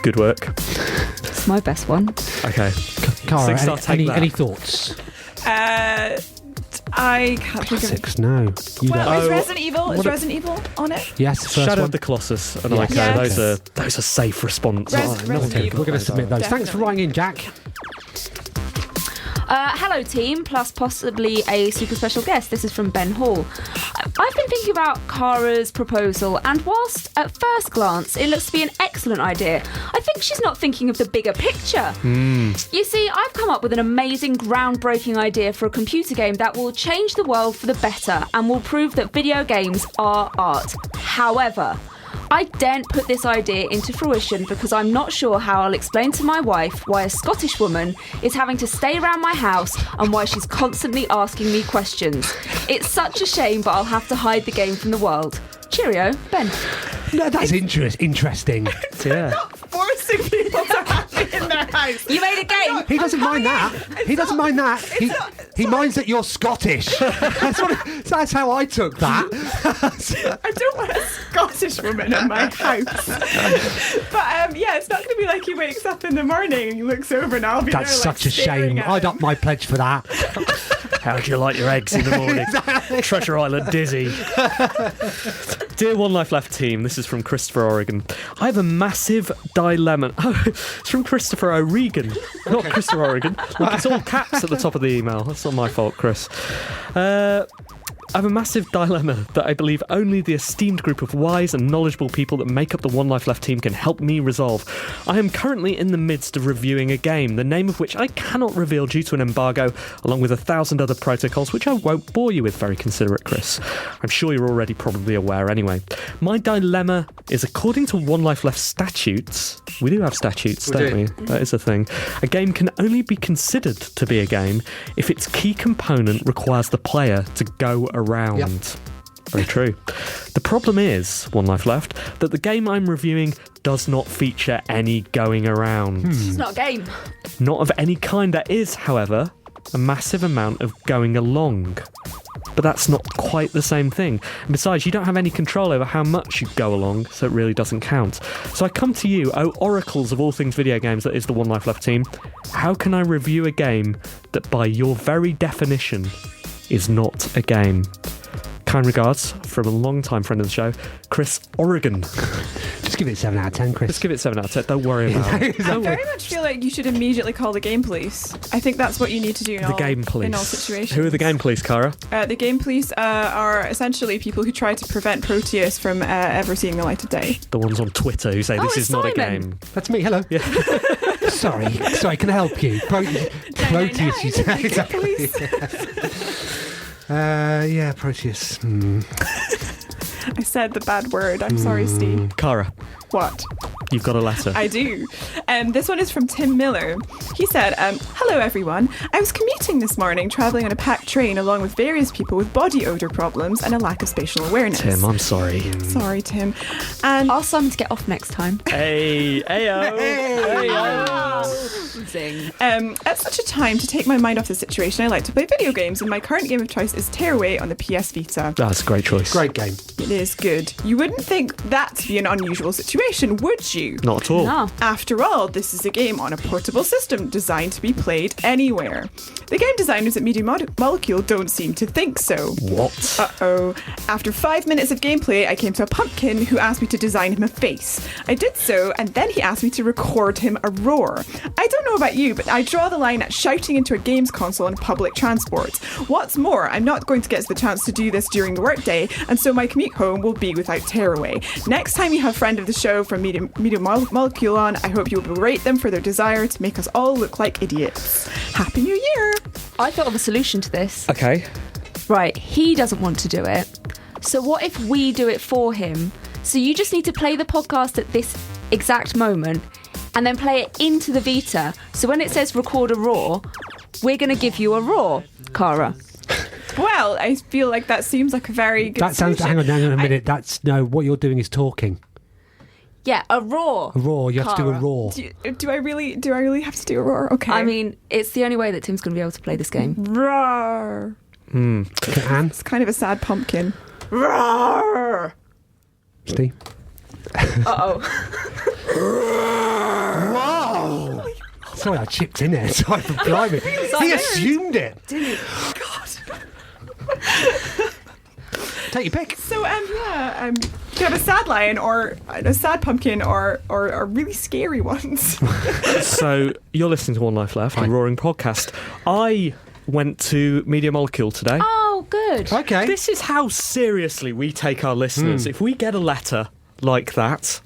Good work.
It's my best one.
Okay.
Cara,
SingStar, take that.
any thoughts?
I can't think of it.
Classics, no. You
Well,
don't.
is Resident Evil? Is Resident Evil on it?
Yes, the first
Shadow
one.
of the Colossus and
Yeah.
Ico.
Yeah.
Those are safe response.
Resident Evil.
We're going to submit those.
Definitely.
Thanks for writing in, Jack.
Hello team, plus possibly a super special guest. This is from Ben Hall. I've been thinking about Cara's proposal, and whilst at first glance it looks to be an excellent idea, I think she's not thinking of the bigger picture. You see, I've come up with an amazing, groundbreaking idea for a computer game that will change the world for the better and will prove that video games are art. However, I daren't put this idea into fruition because I'm not sure how I'll explain to my wife why a Scottish woman is having to stay around my house and why she's constantly asking me questions. It's such a shame, but I'll have to hide the game from the world. Cheerio, Ben.
No, that's interesting.
Yeah.
Forcing people to have it in their house.
You made a game.
He doesn't mind that. He doesn't mind that. He minds that you're Scottish. That's how I took that.
I don't want a Scottish woman in my house. But yeah, it's not going to be like he wakes up in the morning and he looks over and I'll be
That's
there, like,
such a
staring
shame.
at
I'd
him.
up my pledge for that.
How do you like your eggs in the morning? Treasure Island Dizzy. Dear One Life Left team, this is from Christopher Oregon. I have a massive dilemma. Oh, it's from Christopher O'Regan, not Christopher Oregon. Look, it's all caps at the top of the email. That's not my fault, Chris. I have a massive dilemma that I believe only the esteemed group of wise and knowledgeable people that make up the One Life Left team can help me resolve. I am currently in the midst of reviewing a game, the name of which I cannot reveal due to an embargo, along with 1,000 other protocols, which I won't bore you with, very considerate Chris. I'm sure you're already probably aware anyway. My dilemma is, according to One Life Left statutes, we do have statutes, don't we? That is a thing. A game can only be considered to be a game if its key component requires the player to go around.
Yep.
Very true. The problem is, One Life Left, that the game I'm reviewing does not feature any going around.
It's not a game.
Not of any kind. There is, however, a massive amount of going along. But that's not quite the same thing. And besides, you don't have any control over how much you go along, so it really doesn't count. So I come to you, oh oracles of all things video games that is the One Life Left team. How can I review a game that by your very definition is not a game? Kind regards from a long-time friend of the show, Chris Oregon.
Just give it 7 out of 10, Chris.
Let's give it 7 out of 10. Don't worry about it.
I very much feel like you should immediately call the game police. I think that's what you need to do in
The game police.
in all situations.
Who are the game police, Cara?
The game police are essentially people who try to prevent Proteus from ever seeing the light of day.
The ones on Twitter who say this
it's
is not a
Simon.
game.
That's me. Hello.
Yeah.
Sorry, can I help you? Proteus, you say.
Police.
Yeah, Proteus.
I said the bad word. I'm sorry, Steve.
Cara,
What?
you've got a letter.
I do. This one is from Tim Miller. He said, hello everyone. I was commuting this morning, travelling on a packed train along with various people with body odour problems and a lack of spatial awareness.
Tim, I'm sorry.
Sorry, Tim. And
Ask Simon to get off next time.
Hey, ayo.
Zing.
at such a time, to take my mind off the situation, I like to play video games, and my current game of choice is Tearaway on the PS Vita.
That's a great choice.
Great game.
It is good. You wouldn't think that to be an unusual situation, would you?
Not at all.
No.
After all, this is a game on a portable system designed to be played anywhere. The game designers at Media Molecule don't seem to think so.
What?
Uh-oh. After 5 minutes of gameplay, I came to a pumpkin who asked me to design him a face. I did so, and then he asked me to record him a roar. I don't know about you, but I draw the line at shouting into a games console on public transport. What's more, I'm not going to get the chance to do this during the workday, and so my commute home will be without Tearaway. Next time you have a friend of the show from Media Molecule on, I hope you will berate them for their desire to make us all look like idiots. Happy New Year!
I thought of a solution to this.
Okay.
Right, he doesn't want to do it. So what if we do it for him? So you just need to play the podcast at this exact moment and then play it into the Vita. So when it says record a roar, we're going to give you a roar, Cara.
Well, I feel like that seems like a very good
That sounds.
solution.
Hang on a minute. What you're doing is talking.
Yeah, a roar.
A roar. You have to do a
Cara.
roar.
Do I really have to do a roar? Okay.
I mean, it's the only way that Tim's going to be able to play this game.
roar.
Okay, Anne,
It's kind of a sad pumpkin. Roar.
Steve.
Uh-oh.
Whoa! Sorry, I chipped in there. Sorry for blimey. He assumed it. Take your pick.
So you have a sad lion or a sad pumpkin or really scary ones.
So you're listening to One Life Left, a Roaring podcast. I went to Media Molecule today.
Oh, good.
Okay.
This is how seriously we take our listeners. If we get a letter like that,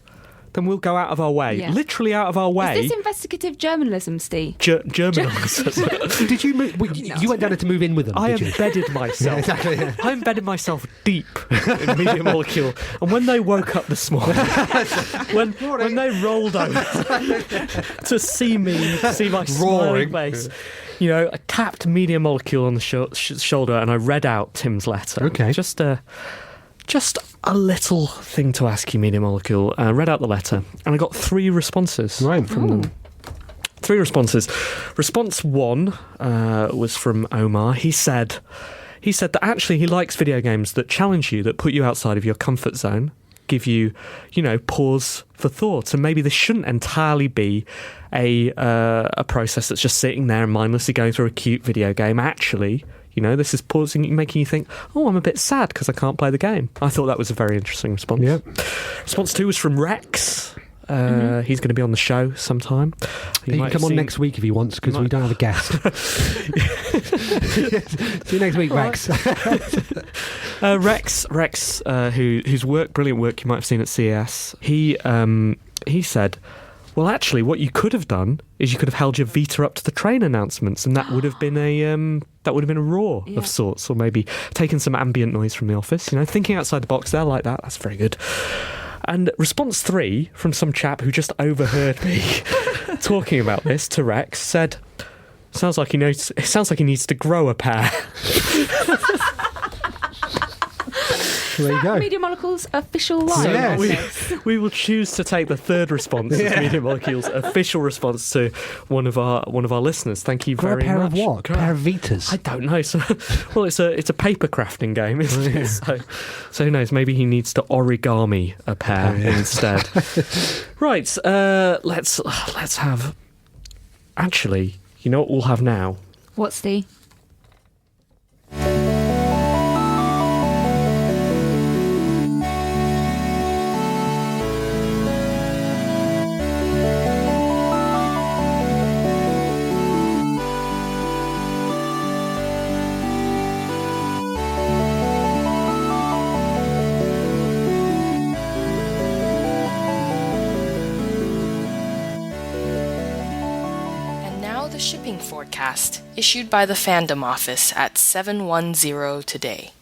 then we'll go out of our way.
Yeah.
Literally out of our way.
Is this investigative journalism, Steve?
Journalists.
Did you move? You went down there to move in with them,
I
did you?
embedded myself.
Yeah, exactly, yeah.
I embedded myself deep in Media Molecule. And when they woke up this morning, when they rolled over to see my smiling face, I tapped Media Molecule on the shoulder and I read out Tim's letter.
Okay.
Just a little thing to ask you, Media Molecule. I read out the letter and I got 3 responses from them. 3 responses. Response 1 was from Omar. He said that actually he likes video games that challenge you, that put you outside of your comfort zone, give you, pause for thought. And maybe this shouldn't entirely be a process that's just sitting there and mindlessly going through a cute video game. Actually, this is pausing, making you think, oh, I'm a bit sad because I can't play the game. I thought that was a very interesting response.
Yep.
Response 2 was from Rex. He's going to be on the show sometime.
He can come on next week if he wants, because we don't have a guest. See you next week, Rex.
Rex, whose brilliant work you might have seen at CES, he said, well, actually, what you could have done is you could have held your Vita up to the train announcements, and that would have been a roar of sorts, or maybe taken some ambient noise from the office. Thinking outside the box there like that. That's very good. And response 3 from some chap who just overheard me talking about this to Rex said, "Sounds like he needs to grow a pair."
There you go.
Media Molecule's official line.
Yes.
We will choose to take the 3rd response as Media Molecule's official response to one of our listeners. Thank you
Grow
very
a pair
much.
of what? A pair of Vitas?
I don't know. So, well, it's a paper crafting game, isn't it? So who knows? Maybe he needs to origami a pair instead. Right. Let's have. Actually, you know what we'll have now?
What's Steve?
shipping forecast issued by the fandom office at 710 today.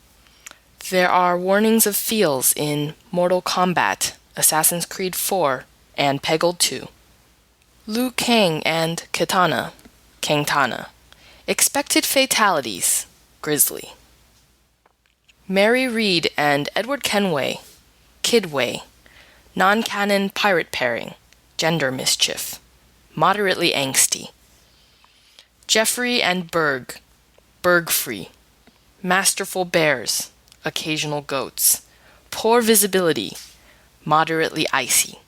There are warnings of feels in Mortal Kombat, Assassin's Creed 4, and Peggle 2. Liu Kang and Kitana, Kangtana. Expected fatalities, Grizzly. Mary Reed and Edward Kenway, Kidway. Non-canon pirate pairing, Gender Mischief. Moderately angsty. Jeffrey and Berg, Berg-free. Masterful bears, occasional goats. Poor visibility, moderately icy.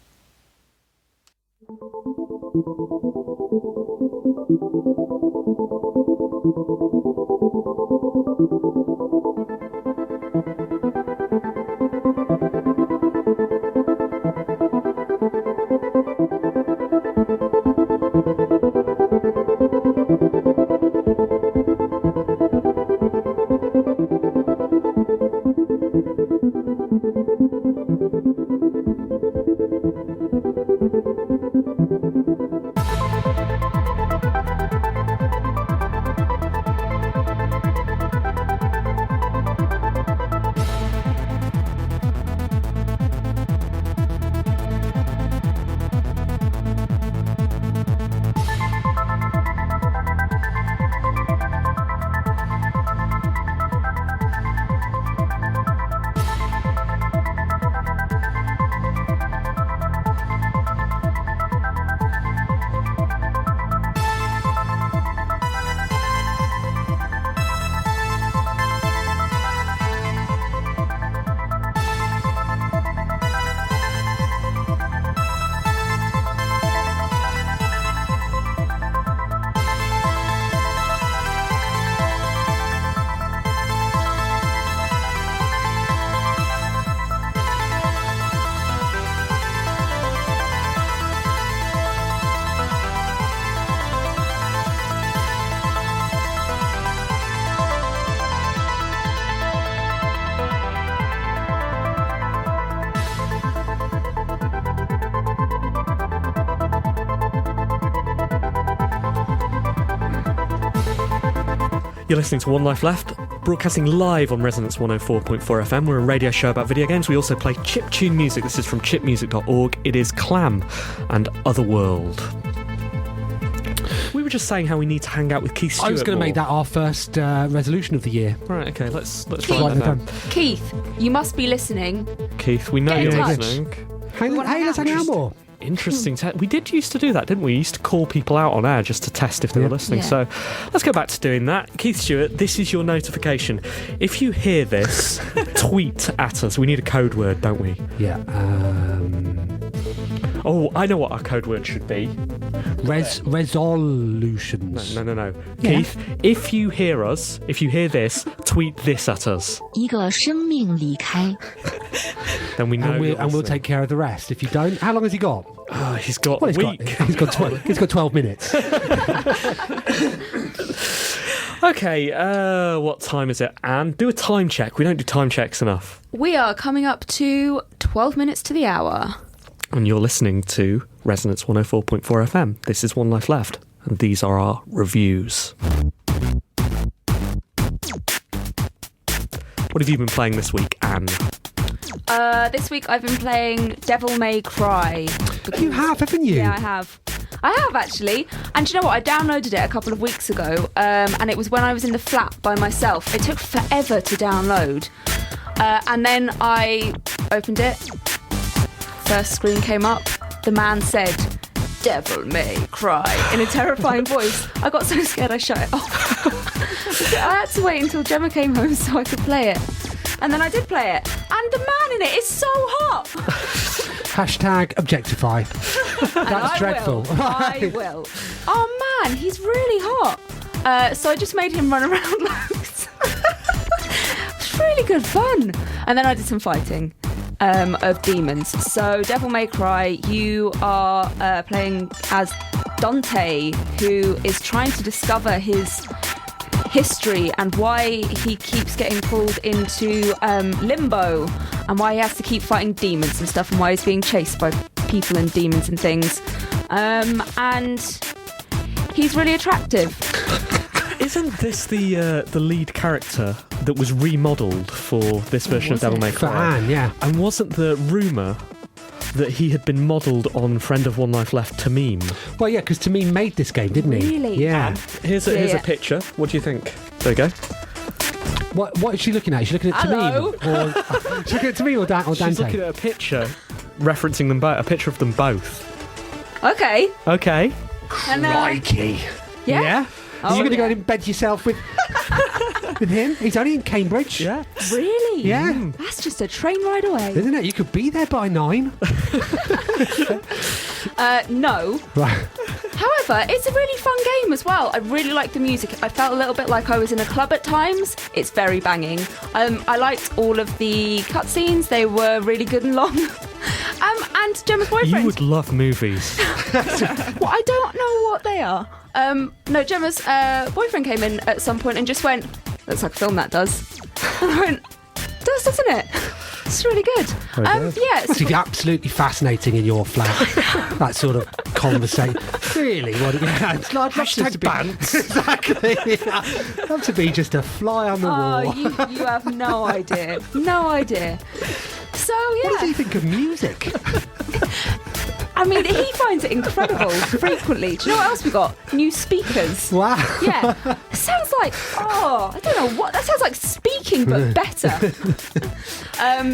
You're listening to One Life Left, broadcasting live on Resonance 104.4 FM. We're a radio show about video games. We also play chiptune music. This is from chipmusic.org. It is Clam and Otherworld. We were just saying how we need to hang out with Keith Stuart.
I was going to make that our first resolution of the year.
Right, okay, let's write
Keith.
that down.
Keith, you must be listening.
Keith, we know
Get in
you're
touch.
listening.
Hey, let's hang out more.
Interesting. We did used to do that, didn't we? We used to call people out on air just to test if they were listening.
Yeah.
So let's go back to doing that. Keith Stewart, this is your notification. If you hear this, tweet at us. We need a code word, don't we?
Yeah.
Oh, I know what our code word should be.
Resolutions.
No.
Yeah.
Keith, if you hear us, if you hear this, tweet this at us.
一个生命离开
Then we know.
And we'll take care of the rest. If you don't, how long has he got?
Oh, he's got
Well,
a
he's
week.
He's got 12 minutes.
Okay, what time is it, Anne? Do a time check. We don't do time checks enough.
We are coming up to 12 minutes to the hour.
And you're listening to Resonance 104.4 FM. This is One Life Left, and these are our reviews. What have you been playing this week, Anne?
This week I've been playing Devil May Cry.
You have, haven't you?
Yeah, I have. I have, actually. And do you know what? I downloaded it a couple of weeks ago, and it was when I was in the flat by myself. It took forever to download. And then I opened it. First screen came up. The man said, "Devil May Cry," in a terrifying voice. I got so scared I shut it off. I had to wait until Gemma came home so I could play it. And then I did play it. And the man in it is so hot.
Hashtag objectify. That's dreadful.
I will. Oh man, he's really hot. So I just made him run around loads. It's really good fun. And then I did some fighting of demons. So Devil May Cry, you are playing as Dante, who is trying to discover his history and why he keeps getting pulled into limbo and why he has to keep fighting demons and stuff and why he's being chased by people and demons and things. And He's really attractive.
Isn't this the lead character that was remodelled for this version of Devil May
For
Cry?
Anne, yeah.
And wasn't the rumour that he had been modelled on Friend of One Life Left, Tamim?
Well, yeah, because Tamim made this game, didn't he?
Really?
Yeah.
Here's a picture. What do you think? There you go.
What is she looking at? Is she looking at
Hello?
Tamim? Or is she looking at Tamim or Dante?
She's looking at a picture referencing them both. A picture of them both.
Okay.
Okay.
And,
Crikey.
yeah?
Are you going to go
yeah.
and embed yourself with him? He's only in Cambridge.
Yeah.
Really?
Yeah.
That's just a train ride away.
Isn't it? You could be there by 9.
No.
Right.
However, it's a really fun game as well. I really like the music. I felt a little bit like I was in a club at times. It's very banging. I liked all of the cutscenes. They were really good and long. And Gemma's boyfriend.
You would love movies.
Well, I don't know what they are. No, Gemma's boyfriend came in at some point and just went, looks like a film that does. And I went, does, doesn't it? It's really good. Yeah,
Must be absolutely fascinating in your flat. That sort of conversation. Really? Yeah, it's like
Hashtag bants.
Exactly. I'd love to be just a fly on the wall.
you have no idea. No idea. So, yeah.
What does he think of music?
I mean, he finds it incredible frequently. Do you know what else we got? New speakers.
Wow.
Yeah. It sounds like, I don't know what, that sounds like speaking, but better.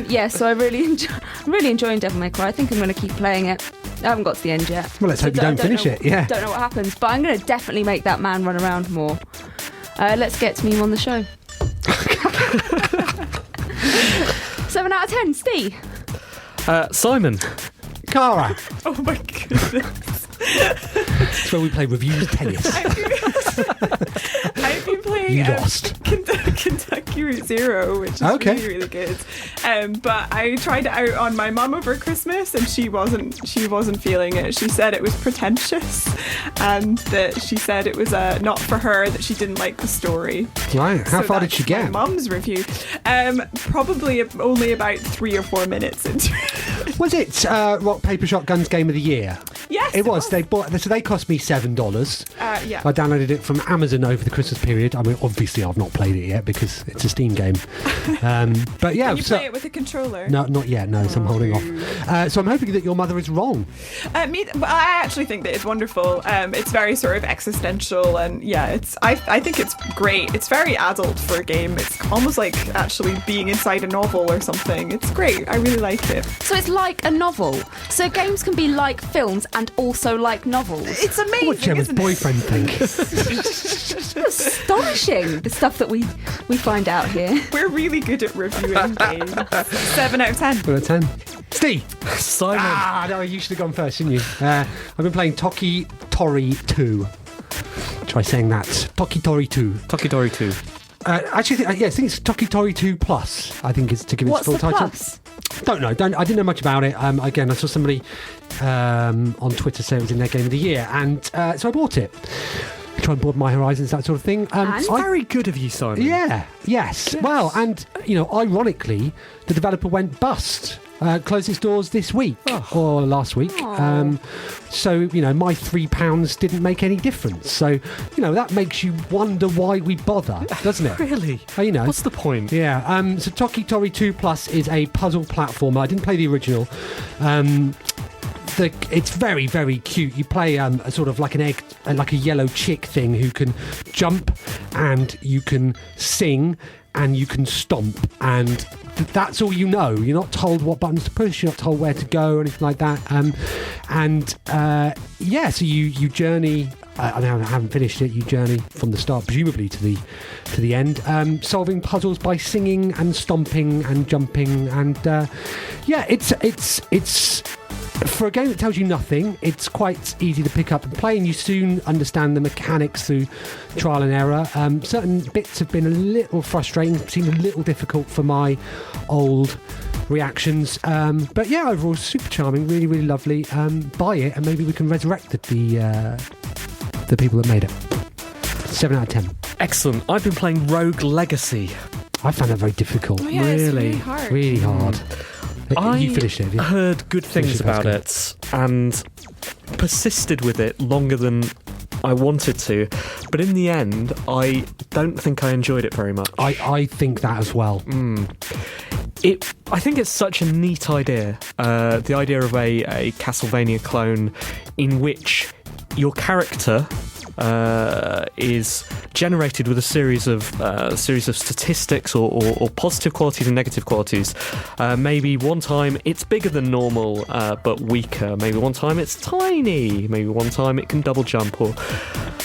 Yeah, so I'm really enjoying Devil May Cry. I think I'm going to keep playing it. I haven't got to the end yet.
Well, let's hope you don't finish it, yeah.
Don't know what happens, but I'm going to definitely make that man run around more. Let's get Meme on the show. 7 out of 10, Steve.
Simon.
Cara.
Oh my goodness.
It's where we play reviews tennis.
I've been playing
You lost.
Kentucky Route Zero, which is really, really good. But I tried it out on my mum over Christmas, and she wasn't feeling it. She said it was pretentious, and that she said it was not for her. That she didn't like the story.
Right. How far did
that's
she get?
My mum's review. Probably only about 3 or 4 minutes into it.
Was it Rock Paper Shotgun's Game of the Year?
Yes,
it was. They cost me $7.
Yeah.
I downloaded it from Amazon over the Christmas period. I mean, obviously, I've not played it yet because it's a Steam game. But yeah,
Can you play it with a controller?
No, not yet. No, so I'm holding off. So I'm hoping that your mother is wrong.
I actually think that it's wonderful. It's very sort of existential, and yeah, I think it's great. It's very adult for a game. It's almost like actually being inside a novel or something. It's great. I really like it.
So it's like a novel. So games can be like films and also like novels.
It's amazing.
What Gemma's boyfriend think?
It's astonishing, the stuff that we find out here.
We're really good at reviewing games. 7 out of 10.
7 out of 10. Steve.
Simon.
No, you should have gone first, shouldn't you? I've been playing Toki Tori 2. Try saying that. Toki Tori 2.
Toki Tori 2.
Actually, I think it's Toki Tori 2 Plus. I think it's to give it its full title.
Plus?
Don't know. I didn't know much about it. Again, I saw somebody on Twitter say it was in their Game of the Year, and so I bought it. Try and broaden my horizons, that sort of thing.
Very good of you, Simon.
Yeah. Yes. Well, and ironically, the developer went bust. Closed its doors this week or last week. So my £3 didn't make any difference. So that makes you wonder why we bother, doesn't it?
Really? What's the point?
Yeah. So Toki Tori 2 Plus is a puzzle platformer. I didn't play the original. It's very, very cute. You play a sort of like an egg, like a yellow chick thing who can jump, and you can sing, and you can stomp, and that's all you know. You're not told what buttons to push. You're not told where to go or anything like that. So you journey. I haven't finished it. You journey from the start, presumably to the end, solving puzzles by singing and stomping and jumping, and it's. For a game that tells you nothing, it's quite easy to pick up and play, and you soon understand the mechanics through trial and error. Certain bits have been a little frustrating, seemed a little difficult for my old reactions. But yeah, overall, super charming, really, really lovely. Buy it, and maybe we can resurrect the people that made it. 7 out of 10.
Excellent. I've been playing Rogue Legacy.
I found that very difficult.
Oh, yeah, it's really hard.
Really hard. You finished it, have you?
Heard good things about it and persisted with it longer than I wanted to, but in the end, I don't think I enjoyed it very much.
I think that as well.
I think it's such a neat idea. The idea of a Castlevania clone in which your character is generated with a series of statistics or positive qualities and negative qualities. Maybe one time it's bigger than normal but weaker. Maybe one time it's tiny. Maybe one time it can double jump, or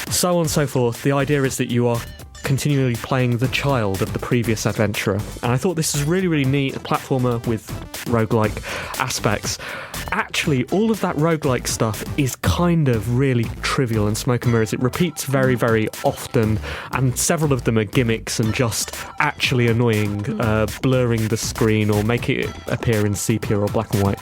so on and so forth. The idea is that you are continually playing the child of the previous adventurer, and I thought this is really, really neat. A platformer with roguelike aspects. Actually, all of that roguelike stuff is kind of really trivial in Smoke and Mirrors. It repeats very, very often, and several of them are gimmicks and just actually annoying. Blurring the screen or making it appear in sepia or black and white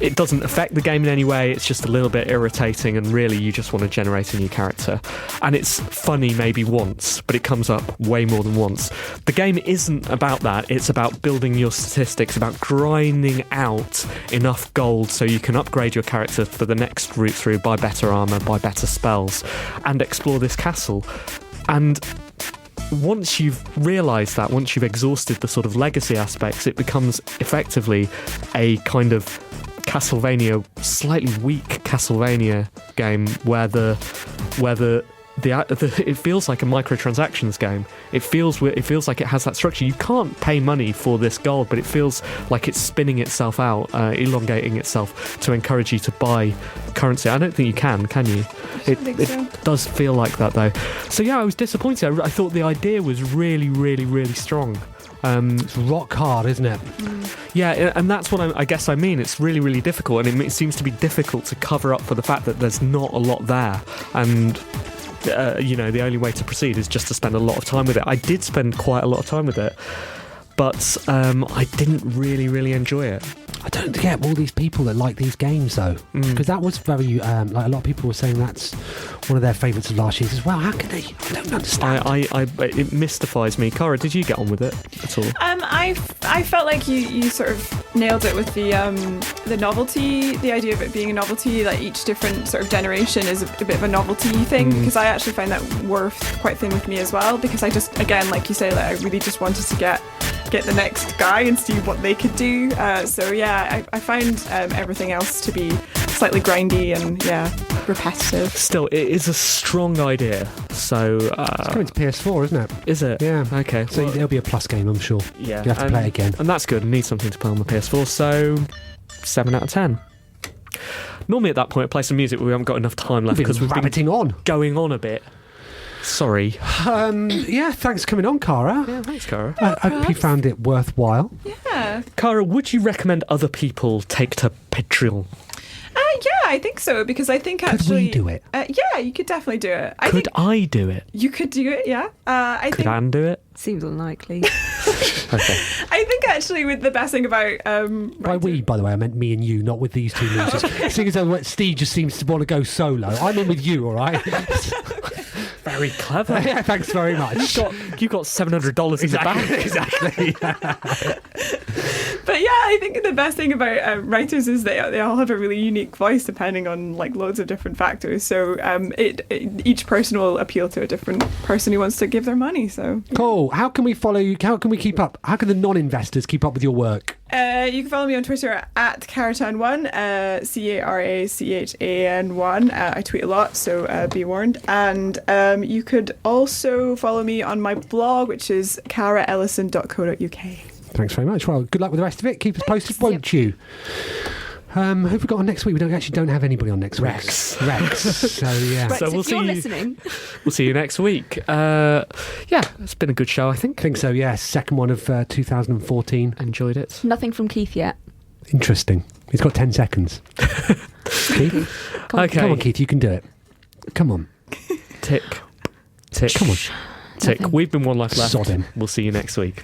it doesn't affect the game in any way. It's just a little bit irritating, and really you just want to generate a new character. And it's funny maybe once, but it comes up way more than once. The game isn't about that. It's about building your statistics, about grinding out enough gold so you can upgrade your character for the next route through, buy better armour, buy better spells, and explore this castle. And once you've realised that, once you've exhausted the sort of legacy aspects, it becomes effectively a kind of Castlevania, slightly weak Castlevania game where it feels like a microtransactions game. It feels like it has that structure. You can't pay money for this gold, but it feels like it's spinning itself out, elongating itself to encourage you to buy currency. I don't think you can you? It does feel like that though. So yeah, I was disappointed. I thought the idea was really, really, really strong.
It's rock hard, isn't it?
Yeah, and that's what I guess I mean. It's really, really difficult, and it seems to be difficult to cover up for the fact that there's not a lot there. And the only way to proceed is just to spend a lot of time with it. I did spend quite a lot of time with it, but I didn't really, really enjoy it.
I don't get all these people that like these games though, because that was very like a lot of people were saying that's one of their favourites of last year as well. How can they? I don't understand.
It mystifies me. Cara, did you get on with it at all?
I felt like you sort of nailed it with the novelty, the idea of it being a novelty. Like each different sort of generation is a bit of a novelty thing, because I actually find that worth quite thin with me as well, because I just, again, like you say, like I really just wanted to get the next guy and see what they could do. So yeah, I find everything else to be slightly grindy and repetitive.
Still, it is a strong idea. So
it's coming to PS4, isn't it?
Is it?
Yeah.
Okay.
So it'll be a plus game, I'm sure.
Yeah.
You have to play it again.
And that's good. I need something to play on the PS4. So 7 out of 10. Normally at that point I play some music, but we haven't got enough time left because we've been going on a bit. Sorry.
Yeah, thanks for coming on, Cara.
Yeah, thanks, Cara.
I hope you found it worthwhile.
Yeah.
Cara, would you recommend other people take to Patreon?
Yeah, I think so, because I think actually...
Could we do it?
Yeah, you could definitely do it.
I do it?
You could do it, yeah.
Could Anne do it?
Seems unlikely.
Okay.
I think actually with the best thing about...
by we, by the way, I meant me and you, not with these two losers. Seeing as though Steve just seems to want to go solo. I'm in with you, all right?
Very clever.
Yeah, thanks very much.
You got $700 in the bank.
Exactly.
But yeah, I think the best thing about writers is they all have a really unique voice depending on like loads of different factors. So each person will appeal to a different person who wants to give their money. So yeah.
Cool. How can we follow you? How can we keep up? How can the non-investors keep up with your work?
You can follow me on Twitter at Carachan1, Carachan1. I tweet a lot, so be warned. And you could also follow me on my blog, which is caraellison.co.uk.
Thanks very much. Well, good luck with the rest of it. Keep us posted, won't you? Who have we got on next week? We don't have anybody on next week.
Rex.
So yeah.
Rex,
so we'll
if you're listening.
We'll see you next week. It's been a good show, I think.
I think so, yeah. Second one of 2014.
Enjoyed it.
Nothing from Keith yet.
Interesting. He's got 10 seconds. Keith? Come on, Keith, you can do it. Come on.
Tick. Tick.
Come on.
Tick. We've been One Life Left.
Sod him.
We'll see you next week.